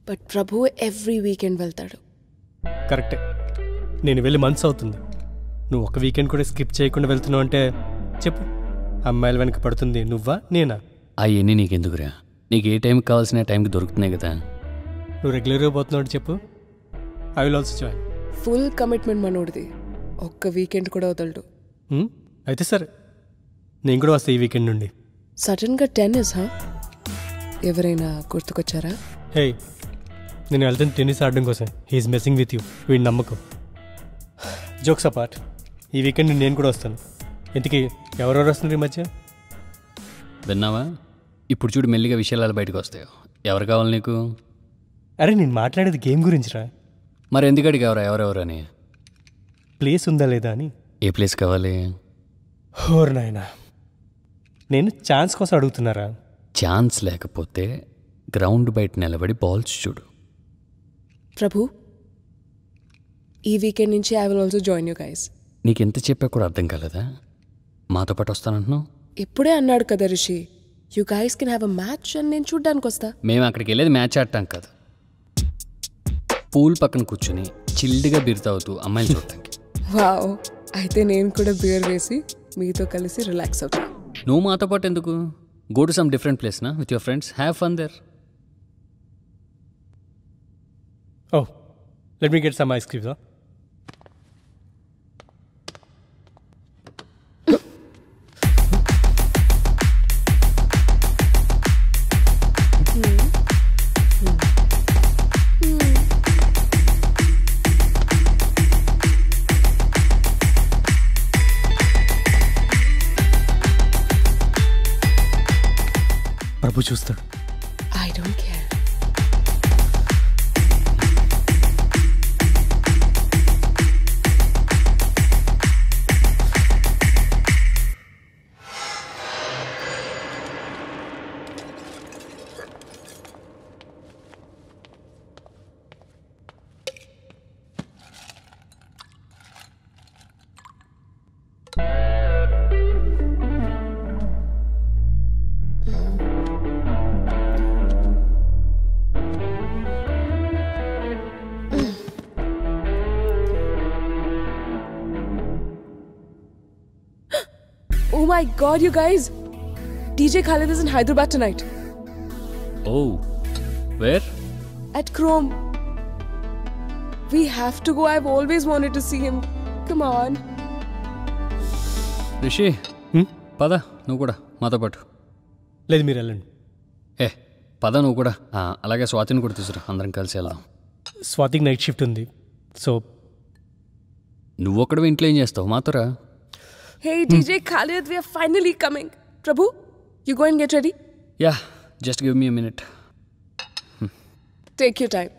But Prabhu every weekend వెళ్తాడు. కరెక్టే, నేను వెళ్ళి మంత్స్ అవుతుంది. నువ్వు ఒక వీకెండ్ కూడా స్కిప్ చేయకుండా వెళ్తున్నావు అంటే చెప్పు, అమ్మాయిల వెనక పడుతుంది నువ్వా నేనా? అవన్నీ నీకెందుకురా, నీకు ఏ టైంకి కావాల్సిన టైంకి దొరుకుతున్నాయి కదా. నువ్వు రెగ్యులర్గా పోతున్నావు చెప్పు, I will also join. Full commitment మనోడిది, ఒక్క వీకెండ్ కూడా వదలడు. అయితే సరే, నేను కూడా వస్తా ఈ వీకెండ్ నుండి. సడన్గా టెన్నిస్ ఎవరైనా గుర్తుకొచ్చారా? హే, నేను వెళ్తాను టెన్నిస్ ఆడడం కోసం. హీఈస్ మెస్సింగ్ విత్ యూ, వీడి నమ్మకం. జోక్స్ అపార్ట్, ఈ వీకెండ్ నేను కూడా వస్తాను. ఇంతకీ ఎవరెవరు వస్తున్నారు ఈ మధ్య? విన్నావా? ఇప్పుడు చూడు మెల్లిగా విషయాలు బయటకు వస్తాయో. ఎవరు కావాలి నీకు? అరే నేను మాట్లాడేది గేమ్ గురించిరా. మరి ఎందుకు అడిగావరా ఎవరెవరు అని? ప్లేస్ ఉందా లేదా అని. ఏ ప్లేస్ కావాలి? హోర్ నాయనా, నేను ఛాన్స్ కోసం అడుగుతున్నారా? ఛాన్స్ లేకపోతే గ్రౌండ్ బయట నిలబడి బాల్స్ చూడు. ప్రభు, ఈ వీకెండ్ నుంచి I will also join you guys. నీకు ఎంత చెప్పా కూడా అర్థం కాలేదా? మాతో పాటు వస్తానంటున్నావు. ఇప్పుడే అన్నాడు కదా Rishi, you guys can have a match అని నేను చూడ్డానికి వస్తా. మేము అక్కడికి వెళ్ళేది మ్యాచ్ ఆడటాం కాదు, పూల్ పక్కన కూర్చుని చిల్డ్గా బీర్ తాగుతూ అమ్మాయిలు చూడటానికి. వావ్, అయితే నేను కూడా బియర్ వేసి మీతో కలిసి రిలాక్స్ అవుతా. నువ్వు మాతో పాటు ఎందుకు? Go to some different place నా with your friends, have fun there. Oh, let me get some ice creams. Prabhu చూస్తాడు. I don't care. Oh my god, you guys! DJ Khalid is in Hyderabad tonight. Oh, where? At Chrome. We have to go. I've always wanted to see him. Come on. Rishi, పద నువ్వు కూడా మాతో పాటు. లేదు, మీరు వెళ్ళండి. పద నువ్వు కూడా. అలాగే స్వాతిని కూడా తీసుకురా, అందరం కలిసి వెళ్దాం. స్వాతికి నైట్ షిఫ్ట్ ఉంది, సో నువ్వు ఒక్కడే ఇంట్లో ఏం చేస్తావు? మాతోరా. Hey DJ Khalid, we are finally coming. Prabhu, you go and get ready? Yeah, just give me a minute. Take your time.